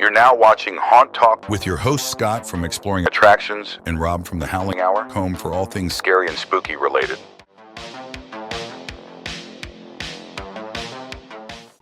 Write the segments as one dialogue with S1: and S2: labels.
S1: You're now watching Haunt Talk with your host Scott from Exploring Attractions and Rob from The Howling Hour, home for all things scary and spooky related.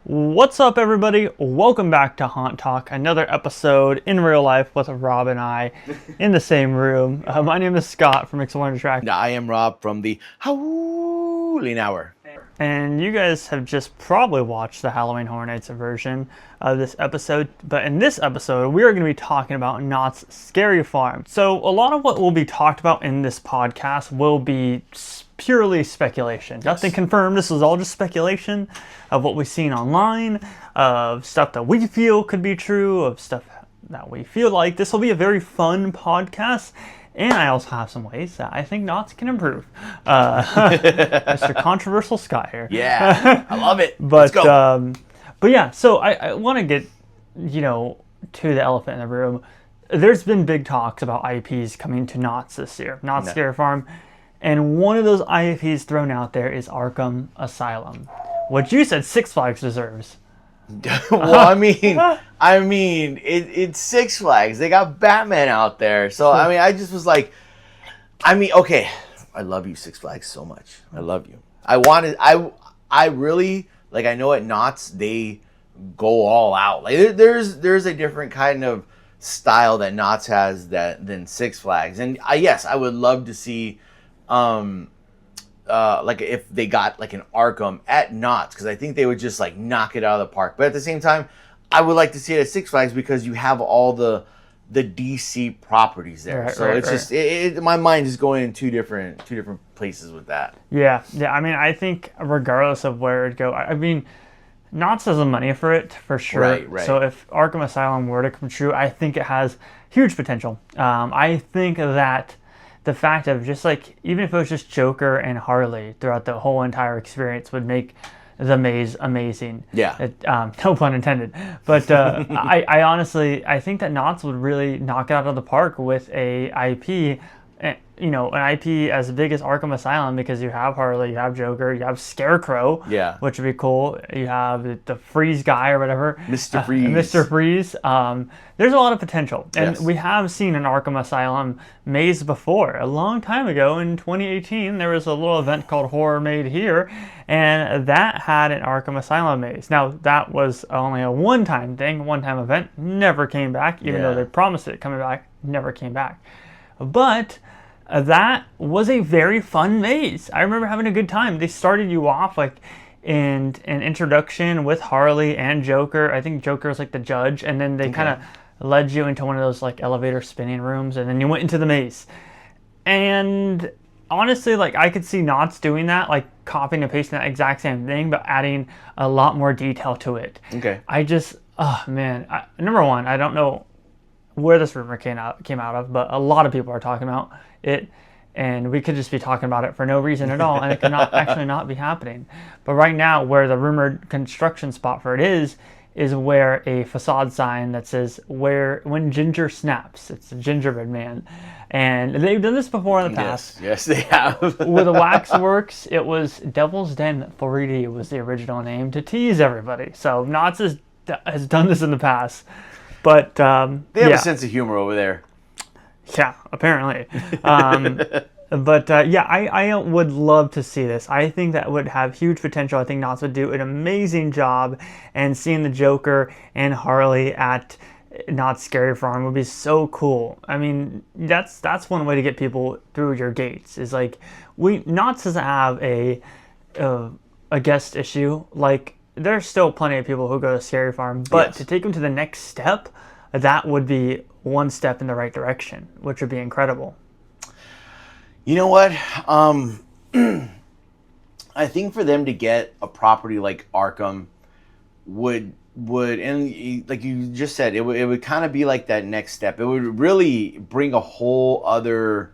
S2: What's up, everybody? Welcome back to Haunt Talk, another episode in real life with Rob and I in the same room. My name is Scott from Exploring Attractions.
S3: I am Rob from The Howling Hour.
S2: And you guys have just probably watched the Halloween Horror Nights version of this episode. But in this episode, we are going to be talking about Knott's Scary Farm. So a lot of what will be talked about in this podcast will be purely speculation. Yes. Nothing confirmed. This is all just speculation of what we've seen online, of stuff that we feel could be true, of stuff that we feel like. This will be a very fun podcast. And I also have some ways that I think Knott's can improve. Mr. Controversial Scott here.
S3: Yeah, I love it.
S2: Let's
S3: go.
S2: But yeah, so I want to get, to the elephant in the room. There's been big talks about IPs coming to Knott's this year. Knott's Scary Farm. And one of those IPs thrown out there is Arkham Asylum. What you said Six Flags deserves.
S3: Well, I mean, it's Six Flags. They got Batman out there, so I mean, I just was like, okay, I love you, Six Flags, so much. I love you. I really like. I know at Knott's they go all out. Like there's a different kind of style that Knott's has than Six Flags, and yes, I would love to see, like if they got like an Arkham at Knott's, because I think they would just like knock it out of the park. But at the same time, I would like to see it at Six Flags because you have all the DC properties there.
S2: Right,
S3: so it's just my mind is going in two different places with that.
S2: Yeah. I mean, I think regardless of where it'd go, I mean, Knott's has the money for it for sure.
S3: Right.
S2: So if Arkham Asylum were to come true, I think it has huge potential. I think that the fact of just like, even if it was just Joker and Harley throughout the whole entire experience would make the maze amazing.
S3: Yeah.
S2: No pun intended. But I honestly, I think that Knott's would really knock it out of the park with a IP, an IP as big as Arkham Asylum, because you have Harley, you have Joker, you have Scarecrow, which would be cool. You have the Freeze guy or whatever.
S3: Mr. Freeze.
S2: Mr. Freeze. There's a lot of potential. And we have seen an Arkham Asylum maze before. A long time ago in 2018, there was a little event called Horror Made Here, and that had an Arkham Asylum maze. Now, that was only a one-time thing, one-time event, never came back, even though they promised it coming back, never came back. But that was a very fun maze. I remember having a good time. They started you off like in an introduction with Harley and Joker. I think Joker was like the judge, and then they kind of led you into one of those like elevator spinning rooms, and then you went into the maze. And honestly, like I could see Knott's doing that, like copying and pasting that exact same thing, but adding a lot more detail to it.
S3: Okay.
S2: I just, number one, I don't know where this rumor came out of, but a lot of people are talking about it, and we could just be talking about it for no reason at all, and it could not actually not be happening. But right now, where the rumored construction spot for it is where a facade sign that says when ginger snaps. It's a gingerbread man. And they've done this before in the past.
S3: Yes, they have.
S2: With the Waxworks, it was Devil's Den 3D was the original name to tease everybody. So Knott's has done this in the past. But
S3: they have a sense of humor over there.
S2: Yeah, apparently. I would love to see this. I think that would have huge potential. I think Knott's would do an amazing job, and seeing the Joker and Harley at Knott's Scary Farm would be so cool. I mean, that's one way to get people through your gates. Is like Knott's doesn't have a guest issue. Like there's still plenty of people who go to Scary Farm, but to take them to the next step, that would be one step in the right direction, which would be incredible.
S3: You know what? I think for them to get a property like Arkham would and like you just said, it would kind of be like that next step. It would really bring a whole other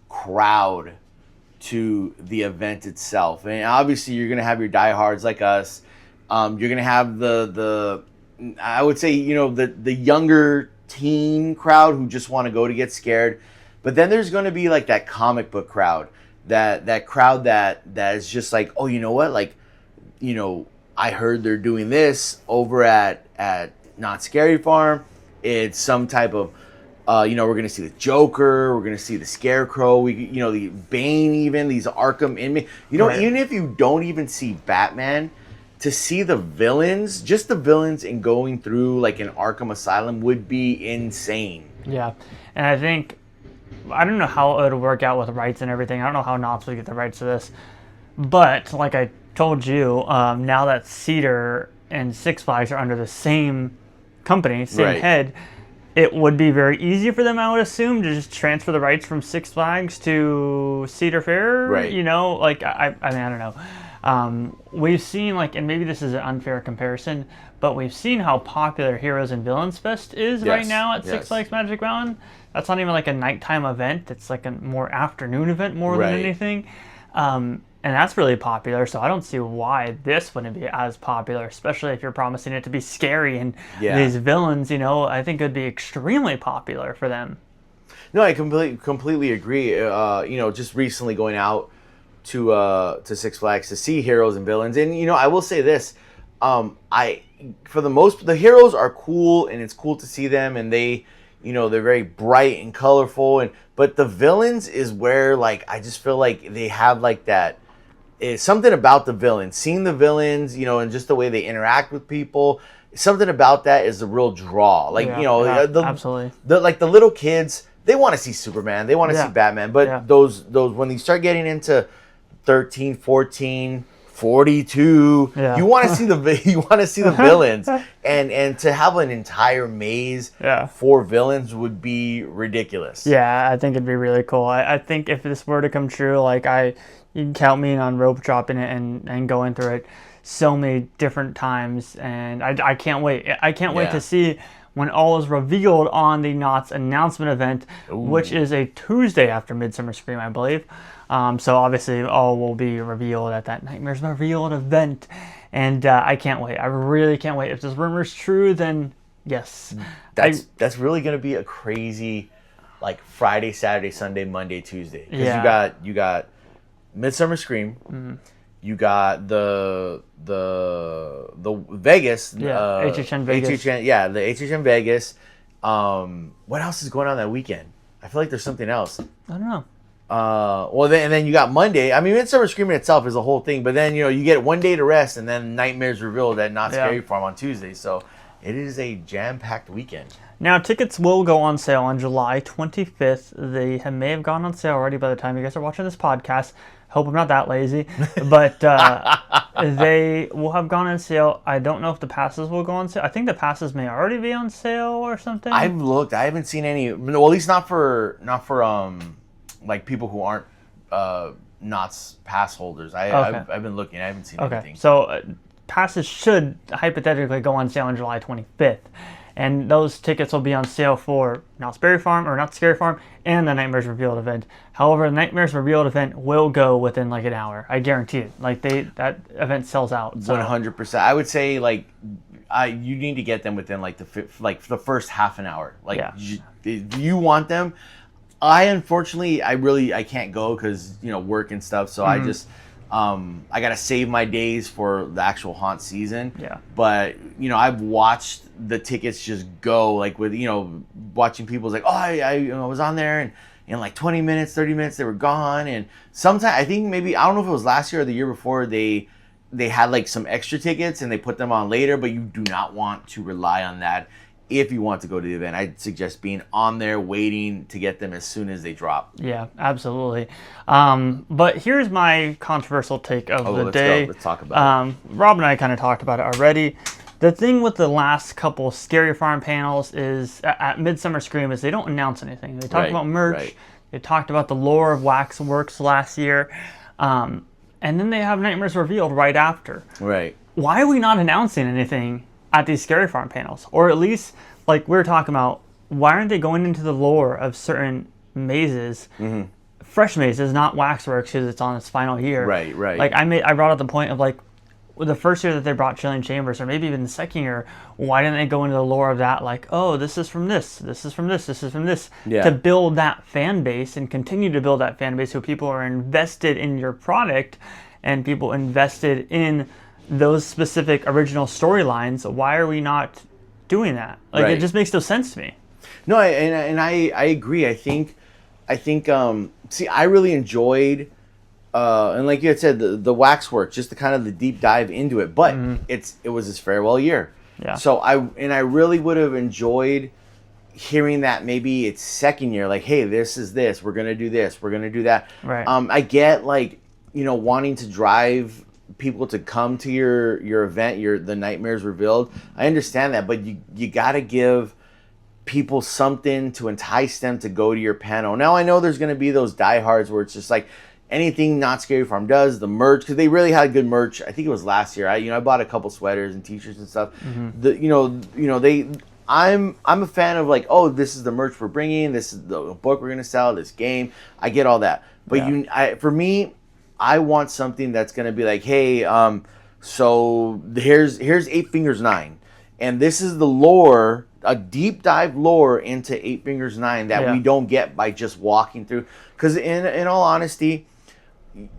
S3: crowd to the event itself. And obviously you're gonna have your diehards like us. You're gonna have the I would say, the younger teen crowd who just want to go to get scared. But then there's going to be like that comic book crowd, that crowd that is just like, oh, you know what? Like, I heard they're doing this over at Knott's Scary Farm. it's some type of, we're going to see the Joker, we're going to see the Scarecrow, the Bane, even these Arkham inmates. Even if you don't even see Batman, to see the villains, just the villains, and going through like an Arkham Asylum would be insane.
S2: Yeah, and I don't know how it would work out with rights and everything. I don't know how Knott would get the rights to this, but like I told you, now that Cedar and Six Flags are under the same company, same head, it would be very easy for them, I would assume, to just transfer the rights from Six Flags to Cedar Fair.
S3: Right.
S2: I don't know. We've seen, and maybe this is an unfair comparison, but we've seen how popular Heroes and Villains Fest is right now at Six Flags Magic Mountain. That's not even like a nighttime event. It's like a more afternoon event more than anything. And that's really popular, so I don't see why this wouldn't be as popular, especially if you're promising it to be scary and these villains, I think it would be extremely popular for them.
S3: No, I completely agree. Just recently going out to Six Flags to see Heroes and Villains, and I will say this, the heroes are cool, and it's cool to see them, and they're very bright and colorful, but the villains is where I just feel like they have that. It's something about the villains, seeing the villains, and just the way they interact with people. Something about that is the real draw.
S2: Absolutely.
S3: The little kids, they want to see Superman, they want to see Batman, but those when you start getting into 13, 14, 42, you want to see the villains, and to have an entire maze for villains would be ridiculous.
S2: Yeah, I think it'd be really cool. I think if this were to come true, you can count me in on rope dropping it and going through it so many different times, and I can't wait. I can't wait to see when all is revealed on the Knott's announcement event, which is a Tuesday after Midsummer Scream, I believe. So obviously all will be revealed at that Nightmares Revealed event, and I can't wait. I really can't wait. If this rumor is true, then yes.
S3: That's really going to be a crazy, Friday, Saturday, Sunday, Monday, Tuesday. Because you got Midsummer Scream. Mm-hmm. You got the Vegas.
S2: HHN Vegas.
S3: the HHN Vegas. What else is going on that weekend? I feel like there's something else.
S2: I don't know.
S3: Then you got Monday. I mean, Midsummer Scream itself is a whole thing, but then you get one day to rest, and then Nightmares Revealed at Knott's Scary Farm on Tuesday. So it is a jam-packed weekend.
S2: Now, tickets will go on sale on July 25th. They may have gone on sale already by the time you guys are watching this podcast. Hope I'm not that lazy. But they will have gone on sale. I don't know if the passes will go on sale. I think the passes may already be on sale or something.
S3: I've looked. I haven't seen any. Well, at least not for people who aren't Knott's pass holders. I've been looking. I haven't seen anything.
S2: So passes should hypothetically go on sale on July 25th. And those tickets will be on sale for Knott's Scary Farm and the Nightmares Revealed event. However, the Nightmares Revealed event will go within an hour. I guarantee it. That event sells out. So.
S3: 100%. I would say you need to get them within the first half an hour. You want them. Unfortunately, I can't go because work and stuff. So I just I gotta save my days for the actual haunt season.
S2: Yeah.
S3: But I've watched the tickets just go with watching people's I was on there and in 20 minutes, 30 minutes they were gone. And sometimes I think maybe I don't know if it was last year or the year before they had some extra tickets and they put them on later. But you do not want to rely on that. If you want to go to the event, I'd suggest being on there waiting to get them as soon as they drop.
S2: Yeah, absolutely. But here's my controversial take of the day.
S3: Let's talk about it.
S2: Rob and I kind of talked about it already. The thing with the last couple Scary Farm panels is at Midsummer Scream is they don't announce anything. They talked about merch. Right. They talked about the lore of Waxworks last year. And then they have Nightmares Revealed right after.
S3: Right.
S2: Why are we not announcing anything at these Scary Farm panels? Or at least, we were talking about, why aren't they going into the lore of certain mazes, fresh mazes, not Waxworks, because it's on its final year.
S3: Right.
S2: I brought up the point of the first year that they brought Chilling Chambers, or maybe even the second year, why didn't they go into the lore of that? This is from this, this is from this, this is from this, to build that fan base and continue to build that fan base so people are invested in your product and people invested in those specific original storylines. Why are we not doing that. Like it just makes no sense to me.
S3: No, I agree. I think see, I really enjoyed and like you had said, the waxwork, just the kind of the deep dive into it. But it was his farewell year.
S2: Yeah.
S3: So I really would have enjoyed hearing that maybe it's second year, like, hey, this is this, we're gonna do this, we're gonna do that.
S2: Right.
S3: I get, like, wanting to drive people to come to your event, the Nightmares Revealed. I understand that, but you gotta give people something to entice them to go to your panel. Now I know there's gonna be those diehards where it's just like anything Not Scary Farm does, the merch, because they really had good merch. I think it was last year. I bought a couple sweaters and t-shirts and stuff. I'm a fan of, like, oh, this is the merch we're bringing, this is the book we're gonna sell, this game. I get all that, but for me, I want something that's gonna be like, hey, so here's 8 Fingers 9, and this is the lore, a deep dive lore into 8 Fingers 9 that we don't get by just walking through. Because in all honesty, I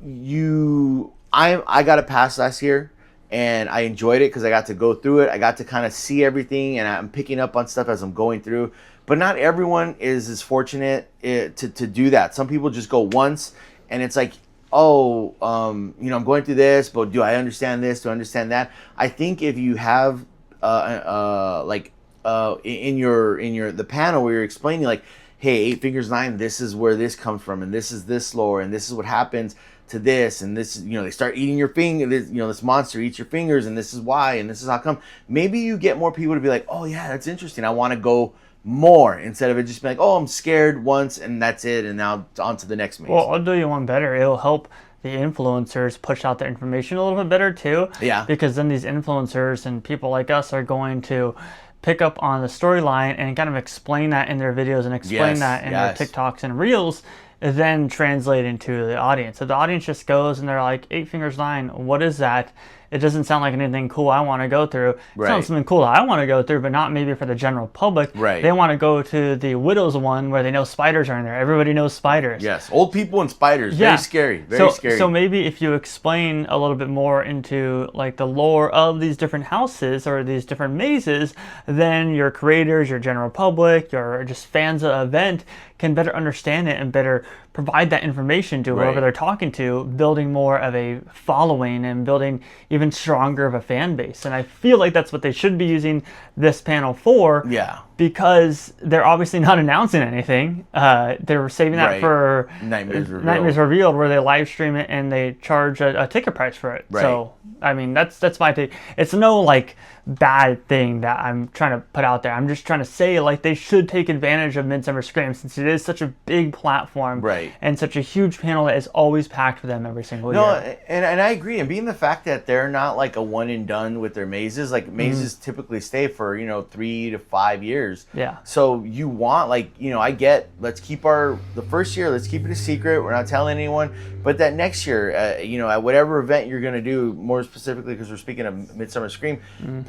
S3: got a pass last year. And I enjoyed it because I got to go through it. I got to kind of see everything, and I'm picking up on stuff as I'm going through. But not everyone is as fortunate to do that. Some people just go once, and it's like, oh, I'm going through this, but do I understand this? Do I understand that? I think if you have in the panel where you're explaining, like, hey, 8 Fingers 9, this is where this comes from, and this is this lore, and this is what happens to this, and this, they start eating your finger, this monster eats your fingers, and this is why, and this is how come. Maybe you get more people to be like, oh yeah, that's interesting, I want to go more, instead of it just being like, oh, I'm scared once and that's it, and now on to the next maze.
S2: Well, I'll do you one better. It'll help the influencers push out their information a little bit better too.
S3: Yeah.
S2: Because then these influencers and people like us are going to pick up on the storyline and kind of explain that in their videos and explain that in their TikToks and Reels, then translate into the audience. So the audience just goes and they're like, 8 Fingers 9, what is that? It doesn't sound like anything cool I want to go through. It sounds something cool I want to go through, but not maybe for the general public.
S3: Right.
S2: They want to go to the Widow's one where they know spiders are in there. Everybody knows spiders.
S3: Yes, old people and spiders. Very scary. Very scary.
S2: So maybe if you explain a little bit more into, like, the lore of these different houses or these different mazes, then your creators, your general public, your just fans of the event can better understand it and better provide that information to whoever they're talking to, building more of a following and building even stronger of a fan base. And I feel like that's what they should be using this panel for.
S3: Yeah.
S2: Because they're obviously not announcing anything. They're saving that for
S3: Nightmares
S2: Revealed, where they live stream it and they charge a ticket price for it.
S3: Right.
S2: So, I mean, that's my take. It's no, like, bad thing that I'm trying to put out there. I'm just trying to say, like, they should take advantage of Midsummer Scream, since it is such a big platform and such a huge panel that is always packed for them every single year.
S3: And I agree. And being the fact that they're not like a one and done with their mazes, like mazes typically stay for 3 to 5 years.
S2: Yeah.
S3: So you want, like, I get, let's keep the first year, let's keep it a secret, we're not telling anyone. But that next year, at whatever event you're going to do, more specifically because we're speaking of Midsummer Scream,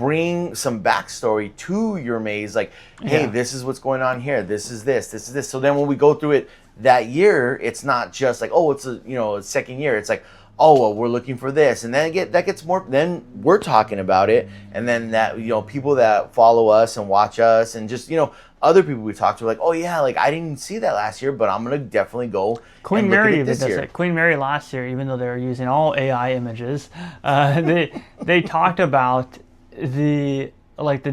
S3: bring some backstory to your maze. Like, hey, this is what's going on here. This is this. This is this. So then when we go through it that year, it's not just like, oh, it's a second year. It's like, oh, well, we're looking for this, and then that gets more. Then we're talking about it, and then that people that follow us and watch us, and just other people we talk to are like, oh yeah, like I didn't see that last year, but I'm gonna definitely go.
S2: Queen Mary even does it. Queen Mary last year, even though they were using all AI images, they talked about the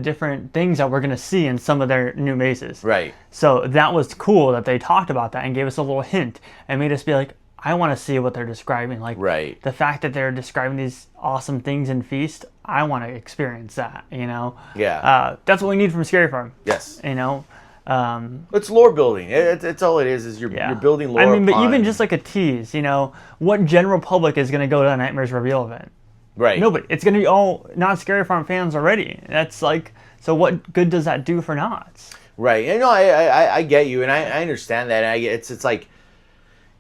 S2: different things that we're going to see in some of their new mazes.
S3: Right.
S2: So that was cool that they talked about that and gave us a little hint and made us be like, I want to see what they're describing. Like, the fact that they're describing these awesome things in Feast, I want to experience that,
S3: Yeah.
S2: That's what we need from Scary Farm.
S3: Yes.
S2: It's
S3: lore building. It's all it is you're building lore.
S2: I mean, but even just like a tease, what general public is going to go to a Nightmares Reveal event?
S3: Right.
S2: Nobody. It's going to be all Not Scary Farm fans already. That's like, so what good does that do for Knotts?
S3: Right. And I get you, and I understand that. And it's like,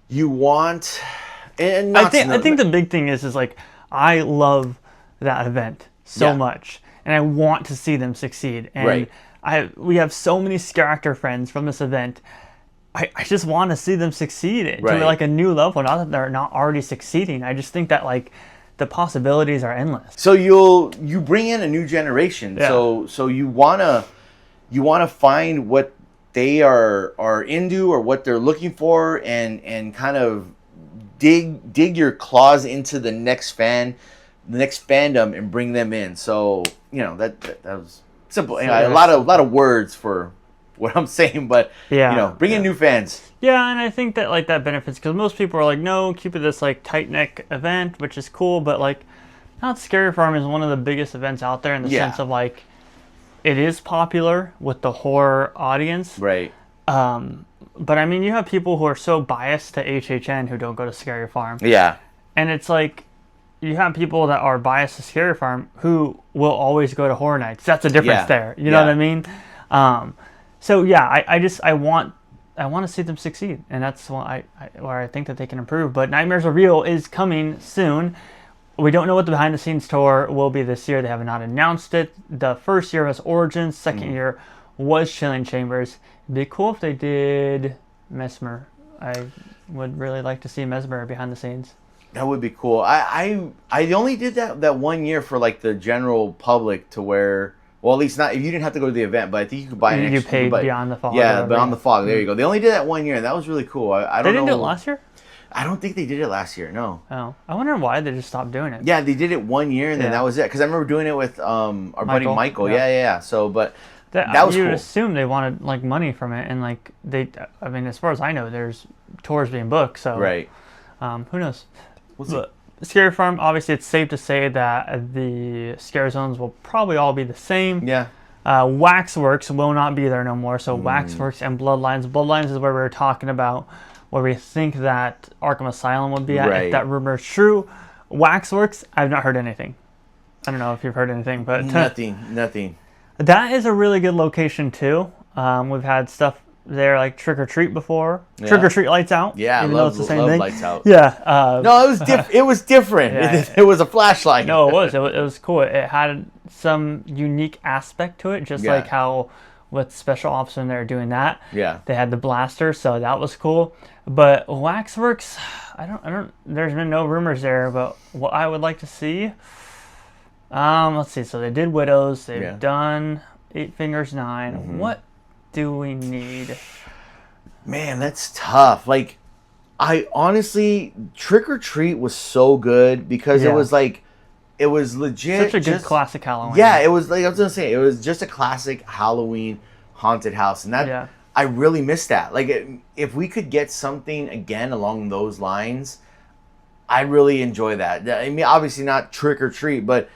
S3: you want, and
S2: I think the big thing is like, I love that event so much, and I want to see them succeed. And we have so many scare actor friends from this event. I just want to see them succeed to like a new level. Not that they're not already succeeding. I just think that, like, the possibilities are endless.
S3: So you bring in a new generation.
S2: Yeah.
S3: So you wanna find what they are into or what they're looking for, and kind of dig your claws into the next fandom and bring them in. So that was simple. A lot of words for what I'm saying, but bring in new fans.
S2: Yeah, and I think that like that benefits because most people are like, no, keep it this like tight neck event, which is cool, but like, Knott's Scary Farm is one of the biggest events out there in the sense of like, it is popular with the horror audience,
S3: right?
S2: But I mean, you have people who are so biased to HHN who don't go to Scary Farm.
S3: Yeah,
S2: and it's like, you have people that are biased to Scary Farm who will always go to Horror Nights. That's a difference there. You know what I mean? So yeah, I want to see them succeed, and that's where I think that they can improve. But Nightmares Are Real is coming soon. We don't know what the behind the scenes tour will be this year. They have not announced it. The first year was Origins. Second year was Chilling Chambers. It'd be cool if they did Mesmer. I would really like to see Mesmer behind the scenes.
S3: That would be cool. I only did that 1 year for like the general public, to where, well, at least not if you didn't have to go to the event, but I think you could buy an extra.
S2: You paid Beyond the Fog.
S3: Yeah, Beyond the Fog. There you go. They only did that 1 year, and that was really cool. I don't know.
S2: They didn't do it last year?
S3: I don't think they did it last year. No.
S2: Oh, I wonder why they just stopped doing it.
S3: Yeah, they did it 1 year, and then that was it. Because I remember doing it with our buddy Michael. Yeah. So, but that was
S2: you
S3: cool.
S2: would assume they wanted like money from it, and like I mean, as far as I know, there's tours being booked. So
S3: right.
S2: Who knows?
S3: We'll see.
S2: But Scary Farm, obviously, it's safe to say that the scare zones will probably all be the same.
S3: Yeah.
S2: Waxworks will not be there no more. So Waxworks and Bloodlines. Bloodlines is where we were talking about where we think that Arkham Asylum would be at.
S3: Right.
S2: If that rumor is true. Waxworks, I've not heard anything. I don't know if you've heard anything, but
S3: nothing.
S2: That is a really good location too. We've had stuff there like Trick or Treat before.
S3: Yeah.
S2: Trick or Treat Lights Out.
S3: Yeah,
S2: even though it's the same thing.
S3: Lights Out.
S2: Yeah.
S3: No, it was different.
S2: Yeah.
S3: It was a flashlight.
S2: No, it was. It was cool. It had some unique aspect to it, just like how with Special Ops when they were doing that.
S3: Yeah.
S2: They had the blaster, so that was cool. But Waxworks, I don't. There's been no rumors there, but what I would like to see. Let's see. So they did Widows. They've done Eight Fingers 9. Mm-hmm. What do we need?
S3: Man, that's tough. Like, I honestly, Trick or Treat was so good because it was like, it was legit.
S2: Such a good classic Halloween.
S3: Yeah, it was like I was gonna say, it was just a classic Halloween haunted house, and that I really miss that. Like, if we could get something again along those lines, I really enjoy that. I mean, obviously not Trick or Treat, but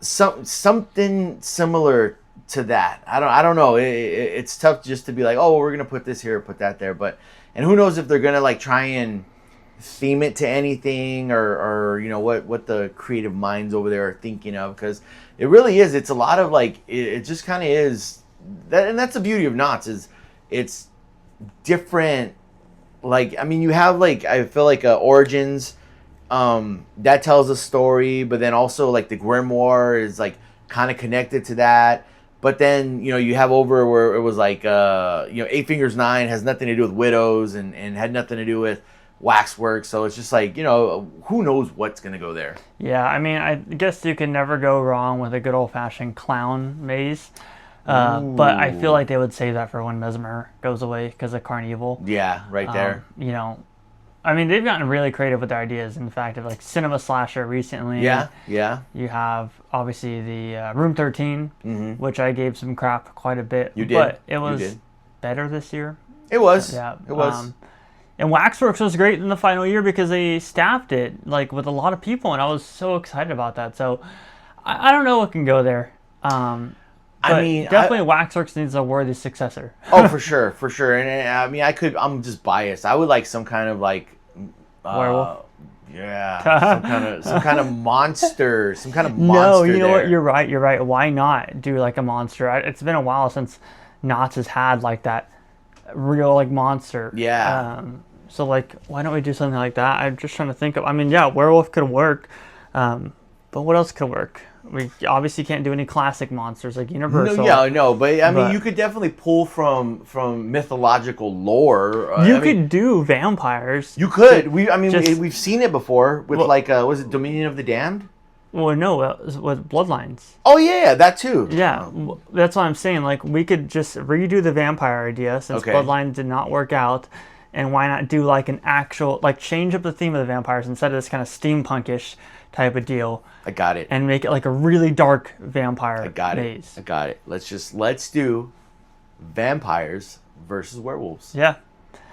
S3: something similar to that. I don't know. It's tough just to be like, oh, we're gonna put this here, put that there, but and who knows if they're gonna like try and theme it to anything or you know what the creative minds over there are thinking of, because it really is. It's a lot of like it just kind of is that, and that's the beauty of Knott's is it's different. Like, I mean, you have like, I feel like Origins that tells a story, but then also like the Grimoire is like kind of connected to that. But then, you know, you have over where it was like, Eight Fingers 9 has nothing to do with Widows and had nothing to do with Waxworks. So it's just like, you know, who knows what's going to go there.
S2: Yeah, I mean, I guess you can never go wrong with a good old-fashioned clown maze. But I feel like they would save that for when Mesmer goes away because of Carnival.
S3: Yeah, right there.
S2: You know, I mean, they've gotten really creative with their ideas. In fact, of like Cinema Slasher recently.
S3: Yeah.
S2: You have obviously the Room 13, which I gave some crap quite a bit.
S3: You did,
S2: but it was better this year.
S3: It was.
S2: Yeah,
S3: it was.
S2: And Waxworks was great in the final year because they staffed it like with a lot of people, and I was so excited about that. So I don't know what can go there. I mean, definitely Waxworks needs a worthy successor.
S3: Oh, for sure. And I mean, I'm just biased. I would like some kind of like
S2: werewolf.
S3: Yeah, some kind of monster, some kind of monster.
S2: No, you know what? You're right. Why not do like a monster? It's been a while since Knott's has had like that real like monster.
S3: Yeah.
S2: So like, why don't we do something like that? I'm just trying to think of. I mean, yeah, werewolf could work, but what else could work? We obviously can't do any classic monsters like Universal.
S3: But I mean, you could definitely pull from mythological lore.
S2: You could do vampires.
S3: You could. We've seen it before with was it Dominion of the Damned?
S2: Well, no, with Bloodlines.
S3: Oh yeah, that too.
S2: Yeah, that's what I'm saying. Like, we could just redo the vampire idea since
S3: Okay.
S2: Bloodlines did not work out, and why not do like an actual, like, change up the theme of the vampires instead of this kind of steampunkish type of deal.
S3: I got it.
S2: And make it like a really dark vampire
S3: I got
S2: maze.
S3: it. I got it. Let's do vampires versus werewolves.
S2: Yeah.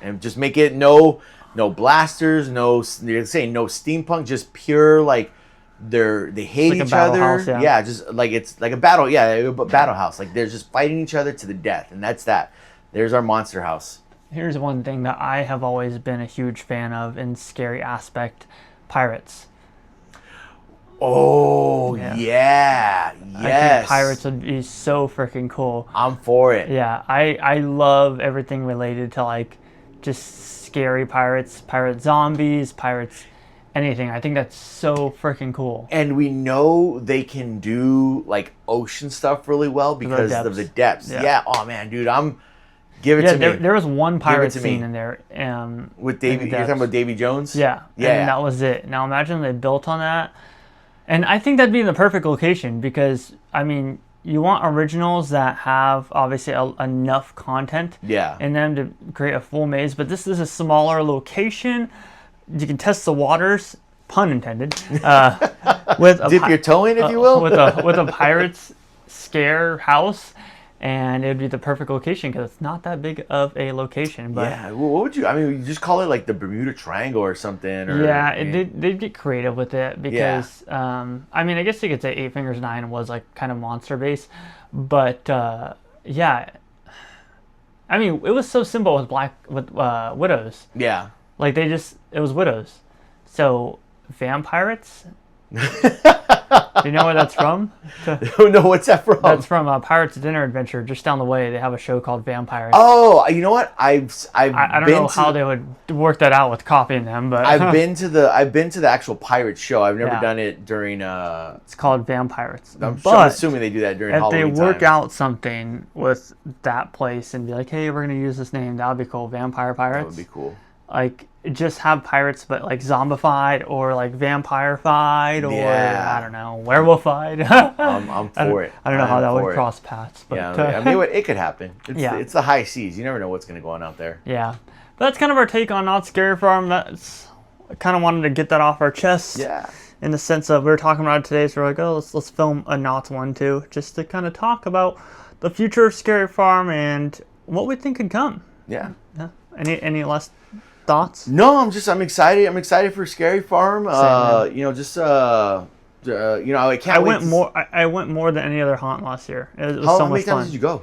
S3: And just make it no blasters, you're saying no steampunk, just pure like they hate
S2: like a
S3: each
S2: battle
S3: other.
S2: house, yeah.
S3: Just like it's like a battle, a battle house. Like they're just fighting each other to the death, and that's that. There's our monster house.
S2: Here's one thing that I have always been a huge fan of in scary aspect: pirates.
S3: Oh
S2: Yeah.
S3: yes.
S2: I think pirates would be so freaking cool.
S3: I'm for it.
S2: Yeah, I love everything related to like just scary pirates, pirate zombies, pirates, anything. I think that's so freaking cool.
S3: And we know they can do like ocean stuff really well because of the depths. Yeah. Oh man, dude, give it to me.
S2: There was one pirate
S3: to
S2: scene
S3: me.
S2: in there.
S3: With Davy, you're talking about Davy Jones?
S2: Yeah. And that was it. Now imagine they built on that. And I think that'd be the perfect location because, I mean, you want originals that have obviously enough content in them to create a full maze. But this is a smaller location. You can test the waters, pun intended. With
S3: dip your toe in, if you will.
S2: with a pirate's scare house. And it would be the perfect location because it's not that big of a location. But
S3: yeah, what would you? I mean, you just call it like the Bermuda Triangle or something. Or,
S2: they'd get creative with it because I mean, I guess you could say Eight Fingers 9 was like kind of monster based, but yeah, I mean, it was so simple with widows.
S3: Yeah,
S2: like it was widows. So vampires. Do you know where that's from?
S3: No, what's that from?
S2: That's from Pirates Dinner Adventure. Just down the way, they have a show called Vampires.
S3: Oh, you know what? I
S2: don't know how they would work that out with copying them, but
S3: I've been to the actual pirate show. I've never done it during.
S2: It's called Vampires.
S3: I'm
S2: but
S3: assuming they do that during
S2: if
S3: Halloween
S2: they work
S3: time.
S2: out something with that place and be like, hey, we're gonna use this name, that would be cool. Vampire Pirates.
S3: That would be cool.
S2: Like, just have pirates, but like zombified or like vampire-fied or I don't know, werewolfied.
S3: I'm for it.
S2: I don't know how that would cross paths, but
S3: I mean, it could happen. It's the high seas. You never know what's going to go on out there.
S2: Yeah, but that's kind of our take on Not Scary Farm. I kind of wanted to get that off our chest.
S3: Yeah.
S2: In the sense of we were talking about it today, so we're like, oh, let's film a Knott's one too, just to kind of talk about the future of Scary Farm and what we think could come.
S3: Yeah.
S2: Any last thoughts?
S3: No, I'm excited. I'm excited for Scary Farm. I can't wait.
S2: I went more than any other haunt last year. It was
S3: How
S2: so much
S3: many times
S2: fun.
S3: did you go?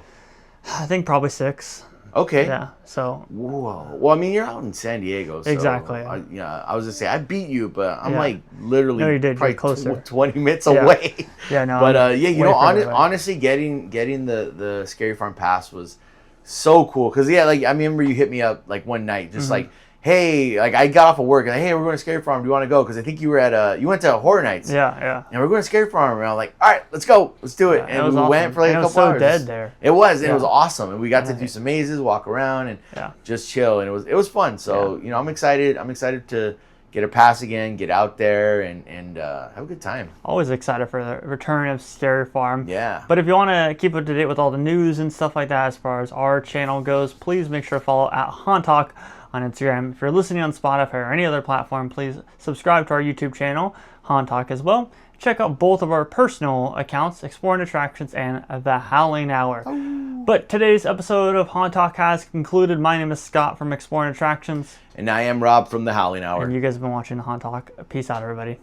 S2: I think probably 6.
S3: Okay.
S2: Yeah. So.
S3: Whoa. Well, I mean, you're out in San Diego. So
S2: Exactly.
S3: I was gonna say I beat you, but I'm like literally
S2: No, you did.
S3: probably
S2: You're closer.
S3: 20 minutes away.
S2: Yeah. No.
S3: But honestly, getting the Scary Farm pass was so cool because like I remember you hit me up like one night just like, hey, like I got off of work and like, hey, we're going to Scary Farm. Do you want to go? Because I think you were you went to Horror Nights.
S2: Yeah.
S3: And we're going to Scary Farm. And I'm like, all right, let's go. Let's do it.
S2: Yeah,
S3: and we went for like a couple hours.
S2: It was so dead there.
S3: It was. And it was awesome. And we got to do some mazes, walk around, and just chill. And it was fun. So, I'm excited. I'm excited to get a pass again, get out there, and have a good time.
S2: Always excited for the return of Scary Farm.
S3: Yeah.
S2: But if you want to keep up to date with all the news and stuff like that as far as our channel goes, please make sure to follow at Haunt Talk on Instagram. If you're listening on Spotify or any other platform, please subscribe to our YouTube channel, Haunt Talk, as well. Check out both of our personal accounts, Exploring Attractions and The Howling Hour. Oh. But today's episode of Haunt Talk has concluded. My name is Scott from Exploring Attractions.
S3: And I am Rob from The Howling Hour.
S2: And you guys have been watching Haunt Talk. Peace out, everybody.